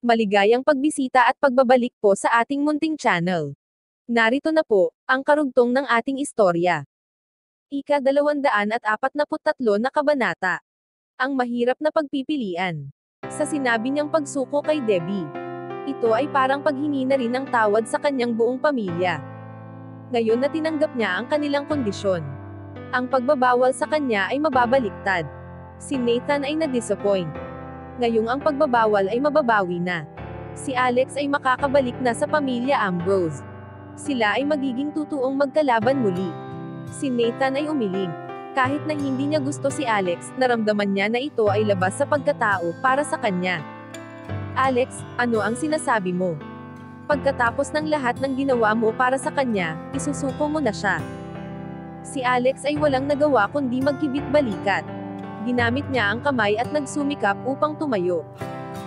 Maligayang pagbisita at pagbabalik po sa ating munting channel. Narito na po, ang karugtong ng ating istorya. Ika-243 na kabanata. Ang mahirap na pagpipilian. Sa sinabi niyang pagsuko kay Debbie. Ito ay parang paghingi na rin ng tawad sa kanyang buong pamilya. Ngayon na tinanggap niya ang kanilang kondisyon. Ang pagbabawal sa kanya ay mababaliktad. Si Nathan ay na-disappoint. Ngayong ang pagbabawal ay mababawi na. Si Alex ay makakabalik na sa pamilya Ambrose. Sila ay magiging tutuong magkalaban muli. Si Nathan ay umiling. Kahit na hindi niya gusto si Alex, naramdaman niya na ito ay labas sa pagkatao para sa kanya. Alex, ano ang sinasabi mo? Pagkatapos ng lahat ng ginawa mo para sa kanya, isusuko mo na siya. Si Alex ay walang nagawa kundi magkibit-balikat. Ginamit niya ang kamay at nagsumikap upang tumayo.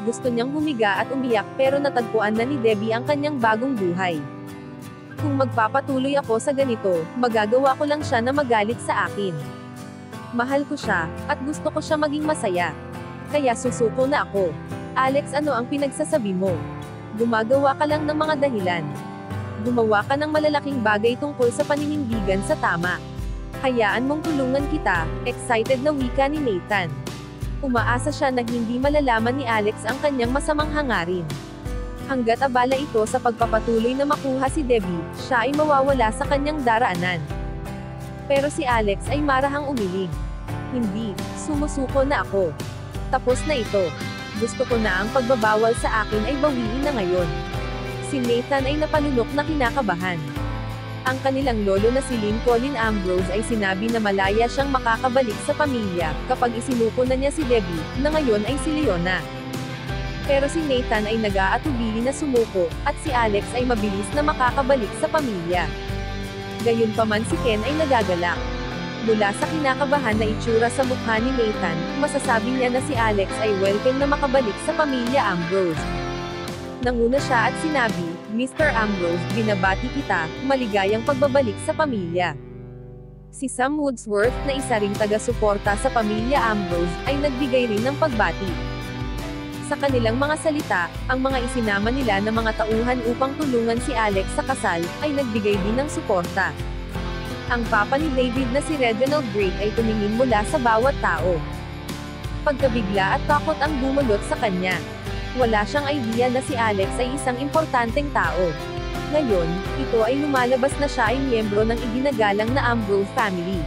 Gusto niyang humiga at umiyak pero natagpuan na ni Debbie ang kanyang bagong buhay. Kung magpapatuloy ako sa ganito, magagawa ko lang siya na magalit sa akin. Mahal ko siya, at gusto ko siya maging masaya. Kaya susuko na ako. Alex, ano ang pinagsasabi mo? Gumagawa ka lang ng mga dahilan. Gumawa ka ng malalaking bagay tungkol sa paninindigan sa tama. Hayaan mong tulungan kita, excited na wika ni Nathan. Umaasa siya na hindi malalaman ni Alex ang kanyang masamang hangarin. Hanggat abala ito sa pagpapatuloy na makuha si Debbie, siya ay mawawala sa kanyang daraanan. Pero si Alex ay marahang umiling. Hindi, sumusuko na ako. Tapos na ito. Gusto ko na ang pagbabawal sa akin ay bawiin na ngayon. Si Nathan ay napalunok na kinakabahan. Ang kanilang lolo na si Lincoln Ambrose ay sinabi na malaya siyang makakabalik sa pamilya, kapag isinuko na niya si Debbie, na ngayon ay si Leona. Pero si Nathan ay nag-aatubili na sumuko, at si Alex ay mabilis na makakabalik sa pamilya. Gayunpaman si Ken ay nagagalak. Mula sa kinakabahan na itsura sa mukha ni Nathan, masasabi niya na si Alex ay welcome na makabalik sa pamilya Ambrose. Nanguna siya at sinabi, Mr. Ambrose, binabati kita, maligayang pagbabalik sa pamilya. Si Sam Woodsworth, na isa ring taga-suporta sa pamilya Ambrose, ay nagbigay rin ng pagbati. Sa kanilang mga salita, ang mga isinama nila na mga tauhan upang tulungan si Alex sa kasal, ay nagbigay din ng suporta. Ang papa ni David na si Reginald Drake ay tumingin mula sa bawat tao. Pagkabigla at takot ang bumulot sa kanya. Wala siyang idea na si Alex ay isang importanteng tao. Ngayon, ito ay lumalabas na siya ay miyembro ng iginagalang na Ambrose family.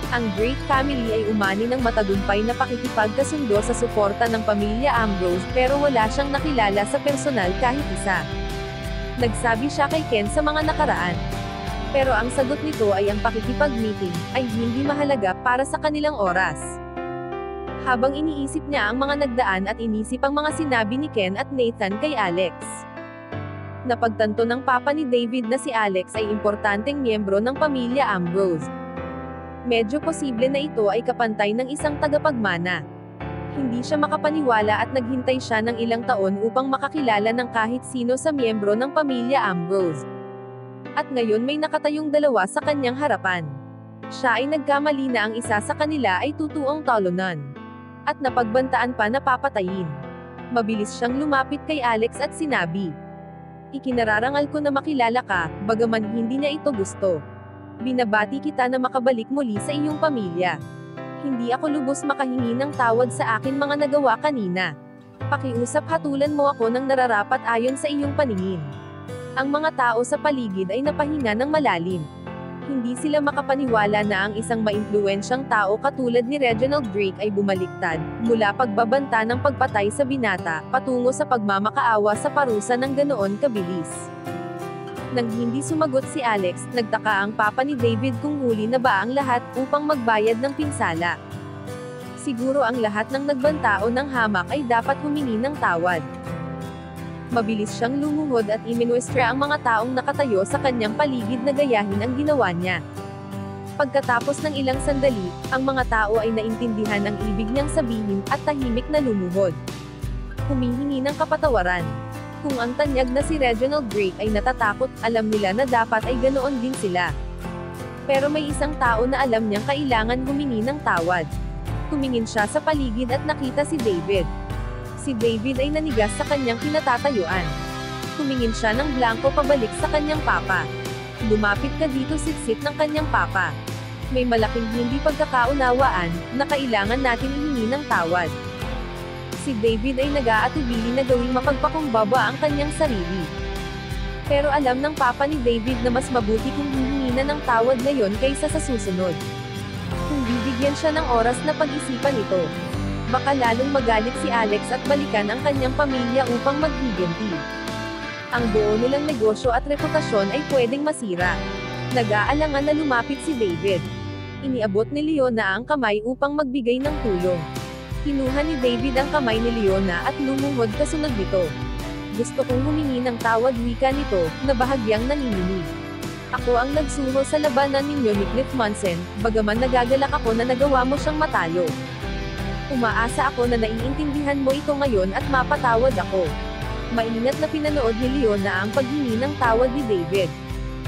Ang Drake family ay umani ng matagumpay na pakikipagkasundo sa suporta ng pamilya Ambrose pero wala siyang nakilala sa personal kahit isa. Nagsabi siya kay Ken sa mga nakaraan. Pero ang sagot nito ay ang pakikipag-meeting ay hindi mahalaga para sa kanilang oras. Habang iniisip niya ang mga nagdaan at inisip ang mga sinabi ni Ken at Nathan kay Alex. Napagtanto ng papa ni David na si Alex ay importanteng miyembro ng pamilya Ambrose. Medyo posible na ito ay kapantay ng isang tagapagmana. Hindi siya makapaniwala at naghintay siya ng ilang taon upang makakilala ng kahit sino sa miyembro ng pamilya Ambrose. At ngayon may nakatayong dalawa sa kanyang harapan. Siya ay nagkamali na ang isa sa kanila ay tutuong talunan. At napagbantaan pa na papatayin. Mabilis siyang lumapit kay Alex at sinabi, ikinararangal ko na makilala ka, bagaman hindi niya ito gusto. Binabati kita na makabalik muli sa iyong pamilya. Hindi ako lubos makahingi ng tawad sa akin mga nagawa kanina. Pakiusap, hatulan mo ako ng nararapat ayon sa iyong paningin. Ang mga tao sa paligid ay napahinga ng malalim. Hindi sila makapaniwala na ang isang maimpluwensyang tao katulad ni Reginald Drake ay bumaliktad, mula pagbabanta ng pagpatay sa binata, patungo sa pagmamakaawa sa parusa ng ganoon kabilis. Nang hindi sumagot si Alex, nagtaka ang papa ni David kung huli na ba ang lahat upang magbayad ng pinsala. Siguro ang lahat ng nagbantao ng hamak ay dapat humingi ng tawad. Mabilis siyang lumuhod at iminwestra ang mga taong nakatayo sa kanyang paligid na gayahin ang ginawa niya. Pagkatapos ng ilang sandali, ang mga tao ay naintindihan ang ibig niyang sabihin, at tahimik na lumuhod. Humihingi ng kapatawaran. Kung ang tanyag na si Reginald Drake ay natatakot, alam nila na dapat ay ganoon din sila. Pero may isang tao na alam niyang kailangan humingi ng tawad. Tumingin siya sa paligid at nakita si David. Si David ay nanigas sa kanyang kinatatayuan. Tumingin siya ng blanko pabalik sa kanyang papa. Lumapit ka dito, sitsit ng kanyang papa. May malaking hindi pagkakaunawaan, na kailangan natin ihingi ng tawad. Si David ay nag-aatubili na gawing mapagpakumbaba ang kanyang sarili. Pero alam ng papa ni David na mas mabuti kung hihingi na ng tawad ngayon kaysa sa susunod. Kung bibigyan siya ng oras na pag-isipan ito, baka lalong magalit si Alex at balikan ang kanyang pamilya upang maghiganti. Ang buo nilang negosyo at reputasyon ay pwedeng masira. Nag-aalangan na lumapit si David. Iniabot ni Leona ang kamay upang magbigay ng tulong. Kinuha ni David ang kamay ni Leona at lumuhod kasunod nito. Gusto kong humingi ng tawad, wika nito, na bahagyang nanginginig. Ako ang nagsuho sa labanan ninyo ni Cliff Munson, bagaman nagagalak ako na nagawa mo siyang matalo. Umaasa ako na naiintindihan mo ito ngayon at mapatawad ako. Maingat na pinanood ni Leona ang paghingi ng tawad ni David.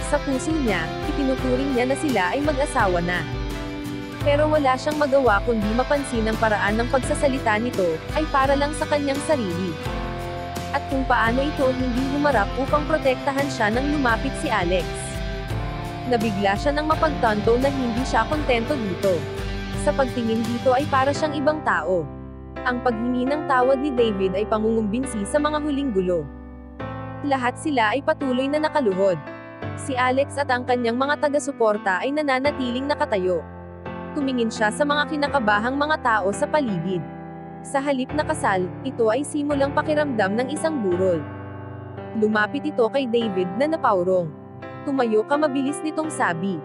Sa puso niya, itinuturing niya na sila ay mag-asawa na. Pero wala siyang magawa kundi mapansin ang paraan ng pagsasalita nito, ay para lang sa kanyang sarili. At kung paano ito hindi humarap upang protektahan siya nang lumapit si Alex. Nabigla siya nang mapagtanto na hindi siya kontento dito. Sa pagtingin dito ay para siyang ibang tao. Ang paghingi ng tawad ni David ay pangungumbinsi sa mga huling gulo. Lahat sila ay patuloy na nakaluhod. Si Alex at ang kanyang mga taga-suporta ay nananatiling nakatayo. Tumingin siya sa mga kinakabahang mga tao sa paligid. Sa halip na kasal, ito ay simulang pakiramdam ng isang burol. Lumapit ito kay David na napaurong. Tumayo ka, mabilis nitong sabi.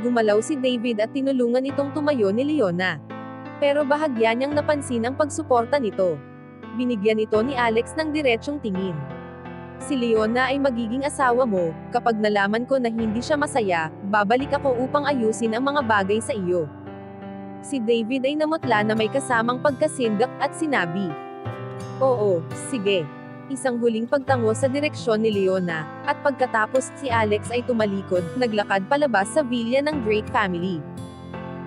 Gumalaw si David at tinulungan itong tumayo ni Leona. Pero bahagya niyang napansin ang pagsuporta nito. Binigyan ito ni Alex ng diretsyong tingin. Si Leona ay magiging asawa mo, kapag nalaman ko na hindi siya masaya, babalik ako upang ayusin ang mga bagay sa iyo. Si David ay namutla na may kasamang pagkasindak at sinabi, "Oo, sige." Isang huling pagtango sa direksyon ni Leona, at pagkatapos si Alex ay tumalikod, naglakad palabas sa villa ng Drake family.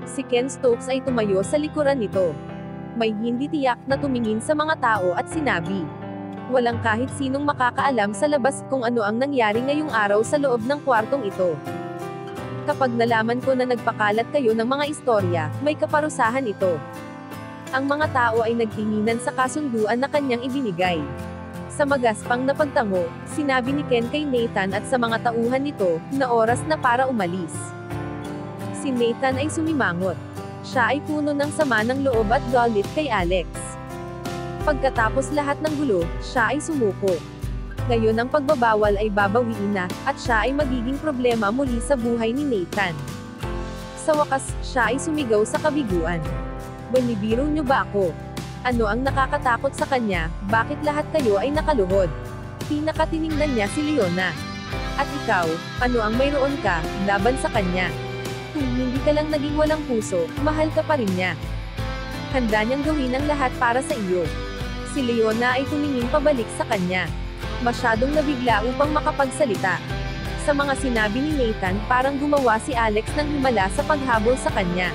Si Ken Stokes ay tumayo sa likuran nito. May hindi tiyak na tumingin sa mga tao at sinabi, "Walang kahit sinong makakaalam sa labas kung ano ang nangyari ngayong araw sa loob ng kwartong ito. Kapag nalaman ko na nagpakalat kayo ng mga istorya, may kaparusahan ito." Ang mga tao ay nagtinginan sa kasunduan na kanyang ibinigay. Sa magaspang na pagtango, sinabi ni Ken kay Nathan at sa mga tauhan nito, na oras na para umalis. Si Nathan ay sumimangot. Siya ay puno ng sama ng loob at galit kay Alex. Pagkatapos lahat ng gulo, siya ay sumuko. Ngayon ang pagbabawal ay babawiin na, at siya ay magiging problema muli sa buhay ni Nathan. Sa wakas, siya ay sumigaw sa kabiguan. "Binibiro niyo ba ako? Ano ang nakakatakot sa kanya, bakit lahat kayo ay nakaluhod?" Pinakatiningnan niya si Leona. "At ikaw, ano ang mayroon ka, laban sa kanya? Kung hindi ka lang naging walang puso, mahal ka pa rin niya. Handa niyang gawin ang lahat para sa iyo." Si Leona ay tumingin pabalik sa kanya. Masyadong nabigla upang makapagsalita. Sa mga sinabi ni Nathan, parang gumawa si Alex ng himala sa paghabol sa kanya.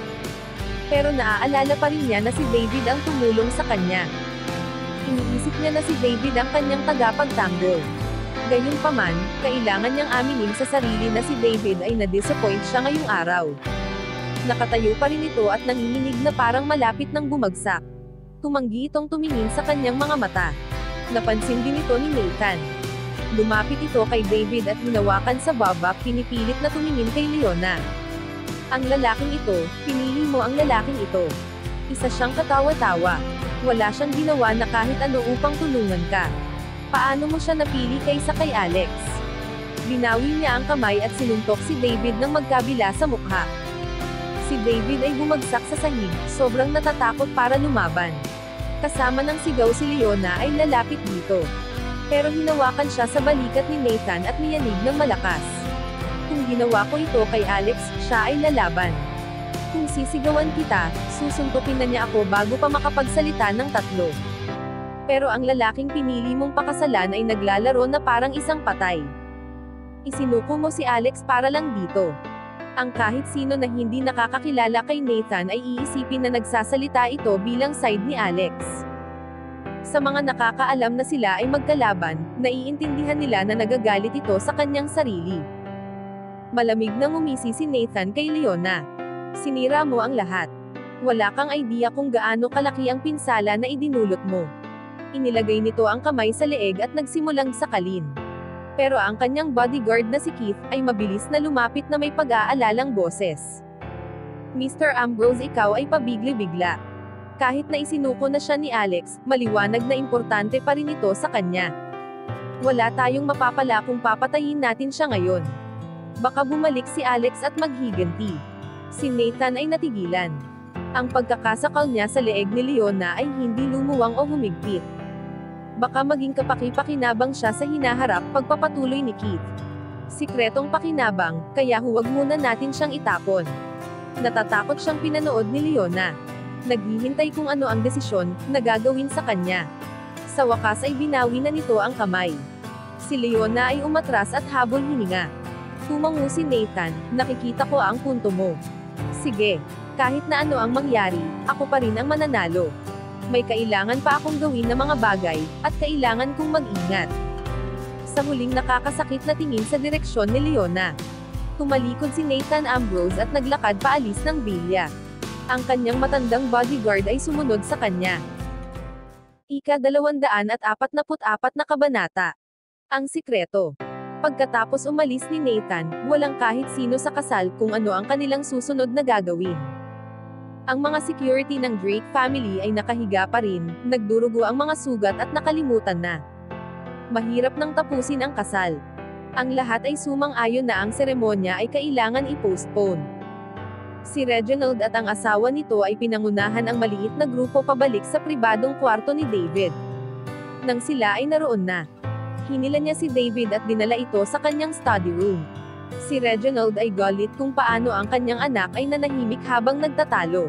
Pero naaalala pa rin niya na si David ang tumulong sa kanya. Iniisip niya na si David ang kanyang tagapagtanggol. Gayunpaman, kailangan niyang aminin sa sarili na si David ay na-disappoint siya ngayong araw. Nakatayo pa rin ito at nanginginig na parang malapit ng bumagsak. Tumanggi itong tumingin sa kanyang mga mata. Napansin din ito ni Nathan. Lumapit ito kay David at hinawakan sa baba, pinipilit na tumingin kay Leona. "Ang lalaking ito, pinili mo ang lalaking ito." Isa siyang katawa-tawa. Wala siyang ginawa na kahit ano upang tulungan ka. Paano mo siya napili kaysa kay Alex? Binawi niya ang kamay at sinuntok si David ng magkabila sa mukha. Si David ay bumagsak sa sahig, sobrang natatakot para lumaban. Kasama ng sigaw si Leona ay lalapit dito. Pero hinawakan siya sa balikat ni Nathan at niyanig ng malakas. "Kung ginawa ko ito kay Alex, siya ay lalaban. Kung sisigawan kita, susuntukin na niya ako bago pa makapagsalita ng tatlo." Pero ang lalaking pinili mong pakasalan ay naglalaro na parang isang patay. Isinuko mo si Alex para lang dito. Ang kahit sino na hindi nakakakilala kay Nathan ay iisipin na nagsasalita ito bilang side ni Alex. Sa mga nakakaalam na sila ay magkalaban, naiintindihan nila na nagagalit ito sa kanyang sarili. Malamig na ngumisi si Nathan kay Leona. Sinira mo ang lahat. Wala kang idea kung gaano kalaki ang pinsala na idinulot mo. Inilagay nito ang kamay sa leeg at nagsimulang sakalin. Pero ang kanyang bodyguard na si Keith ay mabilis na lumapit na may pag-aalalang boses. Mr. Ambrose, ikaw ay pabigli-bigla. Kahit na isinuko na siya ni Alex, maliwanag na importante pa rin ito sa kanya. Wala tayong mapapala kung papatayin natin siya ngayon. Baka bumalik si Alex at maghiganti. Si Nathan ay natigilan. Ang pagkakasakal niya sa leeg ni Leona ay hindi lumuwang o humigpit. Baka maging kapaki-pakinabang siya sa hinaharap pagpapatuloy ni Keith. Sikretong pakinabang, kaya huwag muna natin siyang itapon. Natatakot siyang pinanood ni Leona. Naghihintay kung ano ang desisyon na gagawin sa kanya. Sa wakas ay binawi na nito ang kamay. Si Leona ay umatras at habol hininga. Tumango si Nathan, nakikita ko ang punto mo. Sige, kahit na ano ang mangyari, ako pa rin ang mananalo. May kailangan pa akong gawin na mga bagay, at kailangan kong mag-ingat. Sa huling nakakasakit na tingin sa direksyon ni Leona. Tumalikod si Nathan Ambrose at naglakad paalis ng bilya. Ang kanyang matandang bodyguard ay sumunod sa kanya. Ika-244 na kabanata. Ang sikreto. Pagkatapos umalis ni Nathan, walang kahit sino sa kasal kung ano ang kanilang susunod na gagawin. Ang mga security ng Drake family ay nakahiga pa rin, nagdurugo ang mga sugat at nakalimutan na. Mahirap nang tapusin ang kasal. Ang lahat ay sumang-ayon na ang seremonya ay kailangan i-postpone. Si Reginald at ang asawa nito ay pinangunahan ang maliit na grupo pabalik sa pribadong kwarto ni David. Nang sila ay naroon na, hinila niya si David at dinala ito sa kanyang study room. Si Reginald ay galit kung paano ang kanyang anak ay nanahimik habang nagtatalo.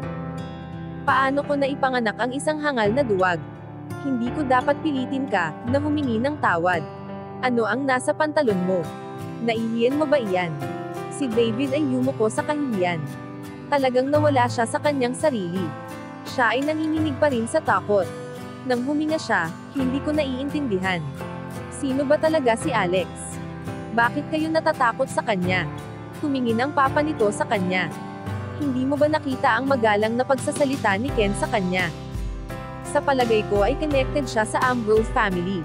Paano ko naipanganak ang isang hangal na duwag? Hindi ko dapat pilitin ka na humingi ng tawad. Ano ang nasa pantalon mo? Naihiyan mo ba iyan? Si David ay yumuko sa kahihiyan. Talagang nawala siya sa kanyang sarili. Siya ay nanginginig pa rin sa takot. Nang huminga siya, hindi ko naiintindihan. Sino ba talaga si Alex? Bakit kayo natatakot sa kanya? Tumingin ang papa nito sa kanya. Hindi mo ba nakita ang magalang na pagsasalita ni Ken sa kanya? Sa palagay ko ay connected siya sa Ambrose family.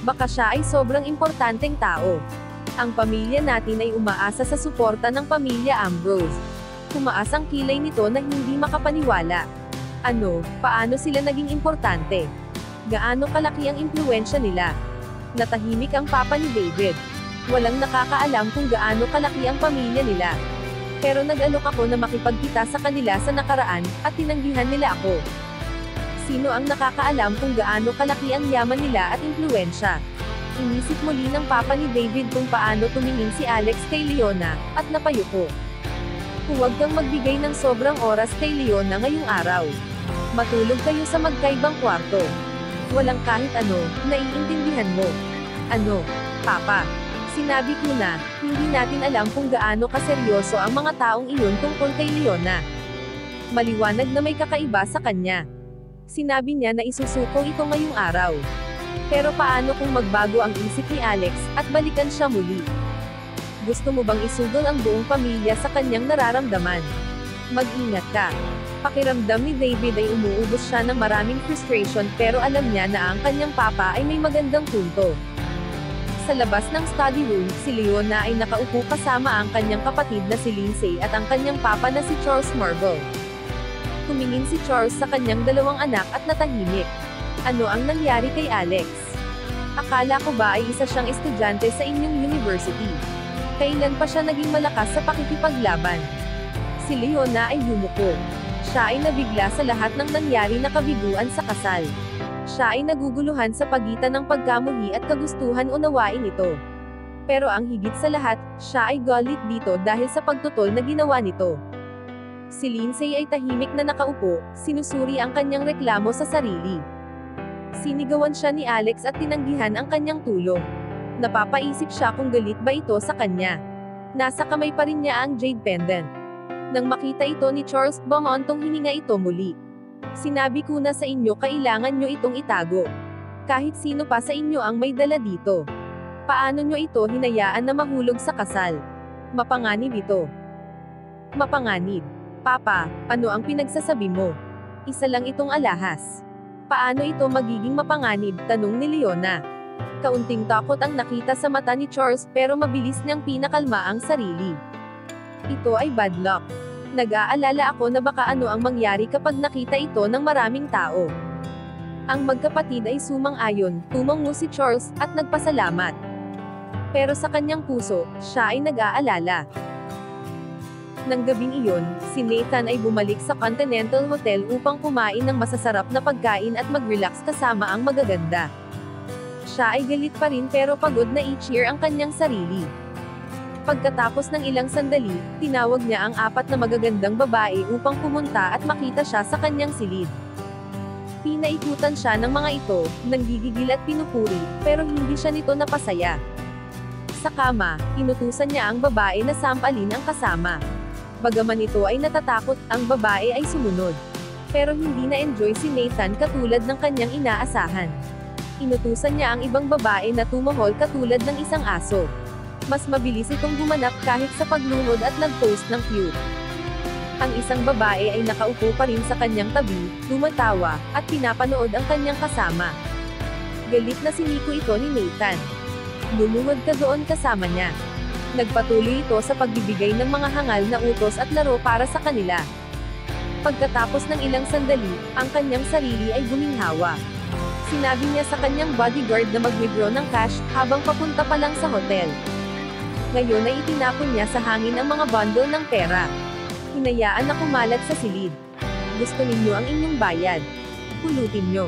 Baka siya ay sobrang importanteng tao. Ang pamilya natin ay umaasa sa suporta ng pamilya Ambrose. Tumaas ang kilay nito na hindi makapaniwala. Ano, paano sila naging importante? Gaano kalaki ang impluwensya nila? Natahimik ang papa ni David. Walang nakakaalam kung gaano kalaki ang pamilya nila. Pero nag-alok ako na makipagkita sa kanila sa nakaraan, at tinanggihan nila ako. Sino ang nakakaalam kung gaano kalaki ang yaman nila at impluwensya? Inisip muli ng papa ni David kung paano tumingin si Alex kay Leona, at napayuko. Huwag kang magbigay ng sobrang oras kay Leona ngayong araw. Matulog kayo sa magkaibang kwarto. Walang kahit ano, naiintindihan mo. Ano, papa? Sinabi ko na, hindi natin alam kung gaano kaseryoso ang mga taong iyon tungkol kay Leona. Maliwanag na may kakaiba sa kanya. Sinabi niya na isusuko ito ngayong araw. Pero paano kung magbago ang isip ni Alex, at balikan siya muli? Gusto mo bang isugol ang buong pamilya sa kanyang nararamdaman? Mag-ingat ka. Pakiramdam ni David ay umuubos siya ng maraming frustration pero alam niya na ang kanyang papa ay may magandang punto. Sa labas ng study room, si Leona ay nakaupo kasama ang kanyang kapatid na si Lindsay at ang kanyang papa na si Charles Marble. Tumingin si Charles sa kanyang dalawang anak at natahimik. Ano ang nangyari kay Alex? Akala ko ba ay isa siyang estudyante sa inyong university? Kailan pa siya naging malakas sa pakikipaglaban? Si Leona ay yumuko. Siya ay nabigla sa lahat ng nangyari na kabiguan sa kasal. Siya ay naguguluhan sa pagitan ng pagkamuhi at kagustuhan unawain ito. Pero ang higit sa lahat, siya ay galit dito dahil sa pagtutol na ginawa nito. Si Lindsay ay tahimik na nakaupo, sinusuri ang kanyang reklamo sa sarili. Sinigawan siya ni Alex at tinanggihan ang kanyang tulong. Napapaisip siya kung galit ba ito sa kanya. Nasa kamay pa rin niya ang jade pendant. Nang makita ito ni Charles, bumoontong hininga ito muli. Sinabi ko na sa inyo kailangan nyo itong itago. Kahit sino pa sa inyo ang may dala dito. Paano nyo ito hinayaan na mahulog sa kasal? Mapanganib ito. Mapanganib. Papa, ano ang pinagsasabi mo? Isa lang itong alahas. Paano ito magiging mapanganib? Tanong ni Leona. Kaunting takot ang nakita sa mata ni Charles pero mabilis niyang pinakalma ang sarili. Ito ay bad luck. Nag-aalala ako na baka ano ang mangyari kapag nakita ito ng maraming tao. Ang magkapatid ay sumang-ayon, tumango si Charles, at nagpasalamat. Pero sa kanyang puso, siya ay nag-aalala. Nang gabing iyon, si Nathan ay bumalik sa Continental Hotel upang kumain ng masasarap na pagkain at mag-relax kasama ang magaganda. Siya ay galit pa rin pero pagod na i-cheer ang kanyang sarili. Pagkatapos ng ilang sandali, tinawag niya ang 4 na magagandang babae upang pumunta at makita siya sa kanyang silid. Pinaikutan siya ng mga ito, nanggigigil at pinupuri, pero hindi siya nito napasaya. Sa kama, inutusan niya ang babae na sampalin ang kasama. Bagaman ito ay natatakot, ang babae ay sumunod. Pero hindi na-enjoy si Nathan katulad ng kanyang inaasahan. Inutusan niya ang ibang babae na tumahol katulad ng isang aso. Mas mabilis itong gumanap kahit sa pagluhod at nag-post ng cute. Ang isang babae ay nakaupo pa rin sa kanyang tabi, tumatawa, at pinapanood ang kanyang kasama. Galit na siniko ito ni Nathan. Lumuhod ka doon kasama niya. Nagpatuloy ito sa pagbibigay ng mga hangal na utos at laro para sa kanila. Pagkatapos ng ilang sandali, ang kanyang sarili ay guminhawa. Sinabi niya sa kanyang bodyguard na mag-withdraw ng cash, habang papunta pa lang sa hotel. Ngayon ay itinapon niya sa hangin ang mga bundle ng pera. Hinayaan na kumalat sa silid. Gusto ninyo ang inyong bayad. Pulutin nyo.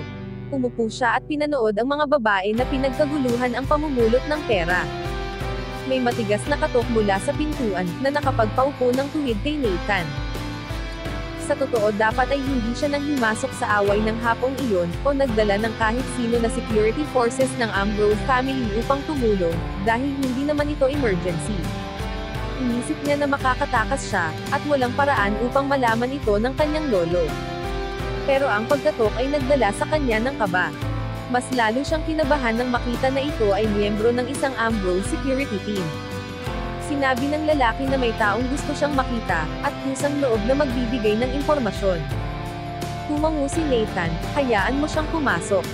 Umupo siya at pinanood ang mga babae na pinagkaguluhan ang pamumulot ng pera. May matigas na katok mula sa pintuan, na nakapagpaupo ng tuwid kay Nathan. Sa totoo dapat ay hindi siya nang himasok sa away ng hapong iyon, o nagdala ng kahit sino na security forces ng Ambrose family upang tumulong, dahil hindi naman ito emergency. Inisip niya na makakatakas siya, at walang paraan upang malaman ito ng kanyang lolo. Pero ang pagkatok ay nagdala sa kanya ng kaba. Mas lalo siyang kinabahan nang makita na ito ay miyembro ng isang Ambrose security team. Sinabi ng lalaki na may taong gusto siyang makita, at kusang loob na magbibigay ng impormasyon. Tumango si Nathan, hayaan mo siyang pumasok.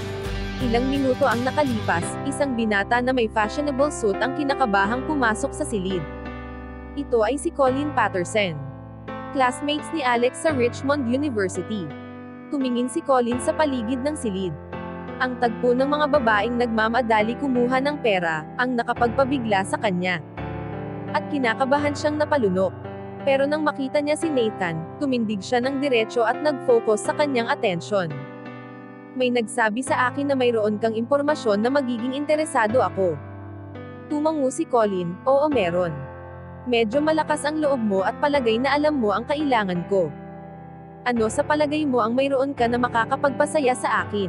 Ilang minuto ang nakalipas, isang binata na may fashionable suit ang kinakabahang pumasok sa silid. Ito ay si Colin Patterson. Classmates ni Alex sa Richmond University. Tumingin si Colin sa paligid ng silid. Ang tagpo ng mga babaeng nagmamadali kumuha ng pera, ang nakapagpabigla sa kanya. At kinakabahan siyang napalunok. Pero nang makita niya si Nathan, tumindig siya ng diretso at nag-focus sa kanyang atensyon. May nagsabi sa akin na mayroon kang impormasyon na magiging interesado ako. Tumango si Colin, oo meron. Medyo malakas ang loob mo at palagay na alam mo ang kailangan ko. Ano sa palagay mo ang mayroon ka na makakapagpasaya sa akin?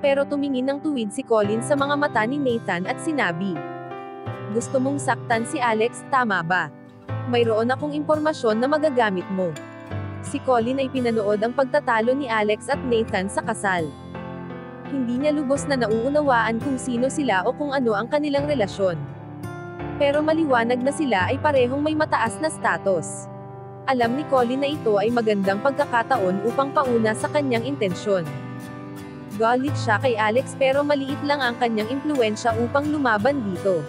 Pero tumingin ng tuwid si Colin sa mga mata ni Nathan at sinabi, gusto mong saktan si Alex, tama ba? Mayroon akong impormasyon na magagamit mo. Si Colin ay pinanood ang pagtatalo ni Alex at Nathan sa kasal. Hindi niya lubos na nauunawaan kung sino sila o kung ano ang kanilang relasyon. Pero maliwanag na sila ay parehong may mataas na status. Alam ni Colin na ito ay magandang pagkakataon upang pauna sa kanyang intensyon. Galit siya kay Alex pero maliit lang ang kanyang impluwensya upang lumaban dito.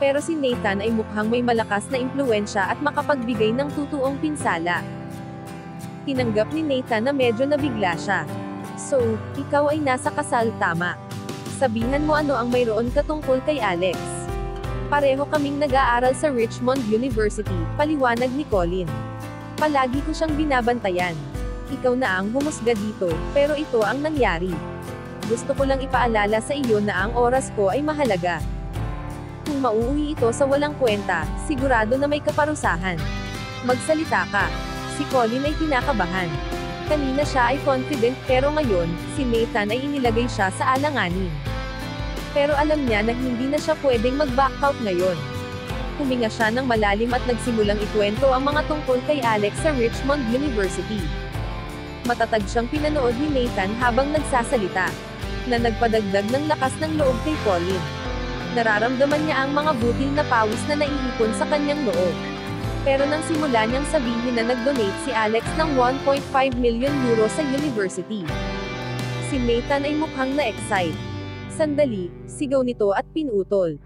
Pero si Nathan ay mukhang may malakas na impluwensya at makapagbigay ng tutuong pinsala. Tinanggap ni Nathan na medyo nabigla siya. So, ikaw ay nasa kasal, tama? Sabihan mo ano ang mayroon ka tungkol kay Alex. Pareho kaming nag-aaral sa Richmond University, paliwanag ni Colin. Palagi ko siyang binabantayan. Ikaw na ang humusga dito, pero ito ang nangyari. Gusto ko lang ipaalala sa iyo na ang oras ko ay mahalaga. Kung mauuwi ito sa walang kwenta, sigurado na may kaparusahan. Magsalita ka. Si Colin ay kinakabahan. Kanina siya ay confident pero ngayon, si Nathan ay inilagay siya sa alanganin. Pero alam niya na hindi na siya pwedeng mag-back out ngayon. Huminga siya ng malalim at nagsimulang ikwento ang mga tungkol kay Alex sa Richmond University. Matatag siyang pinanood ni Nathan habang nagsasalita. na nagpadagdag ng lakas ng loob kay Colin. Nararamdaman niya ang mga butil na pawis na naiipon sa kanyang loob. Pero nang simula niyang sabihin na nag-donate si Alex ng 1.5 million euro sa university, si Nathan ay mukhang na-excite. Sandali, sigaw nito at pinutol.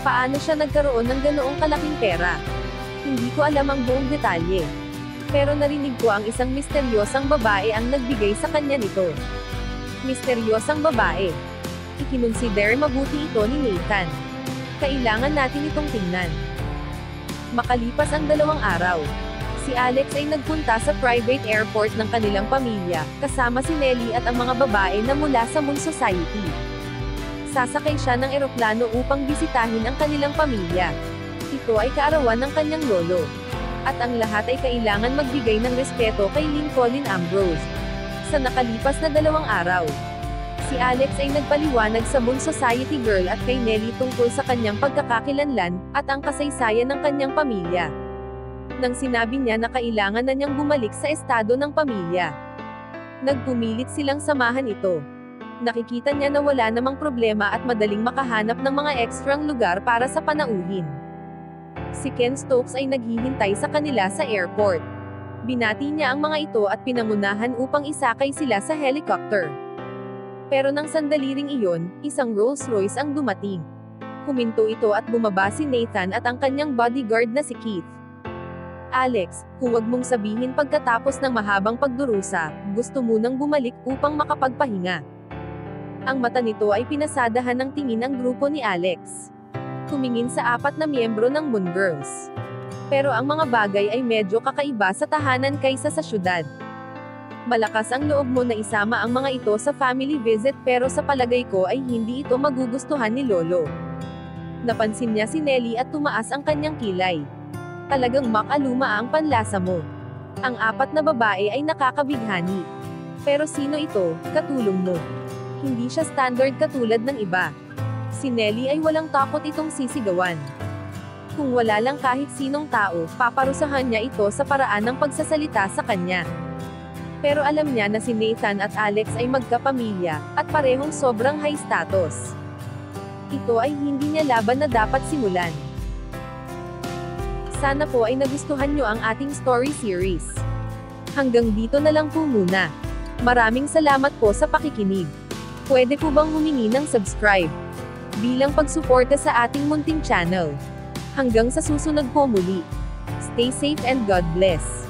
Paano siya nagkaroon ng ganoong kalaking pera? Hindi ko alam ang buong detalye. Pero narinig ko ang isang misteryosang babae ang nagbigay sa kanya nito. Misteryosang babae. Ikinonsider mabuti ito ni Nathan. Kailangan natin itong tingnan. Makalipas ang 2 araw, si Alex ay nagpunta sa private airport ng kanilang pamilya, kasama si Nelly at ang mga babae na mula sa Moon Society. Sasakay siya ng eroplano upang bisitahin ang kanilang pamilya. Ito ay kaarawan ng kanyang lolo. At ang lahat ay kailangan magbigay ng respeto kay Colin Ambrose. Sa nakalipas na 2 araw, si Alex ay nagpaliwanag sa Moon Society Girl at kay Nelly tungkol sa kanyang pagkakakilanlan, at ang kasaysayan ng kanyang pamilya. Nang sinabi niya na kailangan na niyang bumalik sa estado ng pamilya, nagpumilit silang samahan ito. Nakikita niya na wala namang problema at madaling makahanap ng mga ekstrang lugar para sa panauhin. Si Ken Stokes ay naghihintay sa kanila sa airport. Binati niya ang mga ito at pinangunahan upang isakay sila sa helicopter. Pero nang sandali ring iyon, isang Rolls-Royce ang dumating. Huminto ito at bumaba si Nathan at ang kanyang bodyguard na si Keith. Alex, huwag mong sabihin pagkatapos ng mahabang pagdurusa, gusto mo nang bumalik upang makapagpahinga. Ang mata nito ay pinasadahan ng tingin ang grupo ni Alex. Tumingin sa 4 na miyembro ng Moon Girls. Pero ang mga bagay ay medyo kakaiba sa tahanan kaysa sa syudad. Malakas ang loob mo na isama ang mga ito sa family visit pero sa palagay ko ay hindi ito magugustuhan ni Lolo. Napansin niya si Nelly at tumaas ang kanyang kilay. Talagang makaluma ang panlasa mo. Ang 4 na babae ay nakakabighani. Pero sino ito, katulong mo? Hindi siya standard katulad ng iba. Si Nelly ay walang takot itong sisigawan. Kung wala lang kahit sinong tao, paparusahan niya ito sa paraan ng pagsasalita sa kanya. Pero alam niya na si Nathan at Alex ay magkapamilya, at parehong sobrang high status. Ito ay hindi niya laban na dapat simulan. Sana po ay nagustuhan nyo ang ating story series. Hanggang dito na lang po muna. Maraming salamat po sa pakikinig. Pwede po bang humingi ng subscribe bilang pagsuporta sa ating munting channel. Hanggang sa susunod po muli. Stay safe and God bless.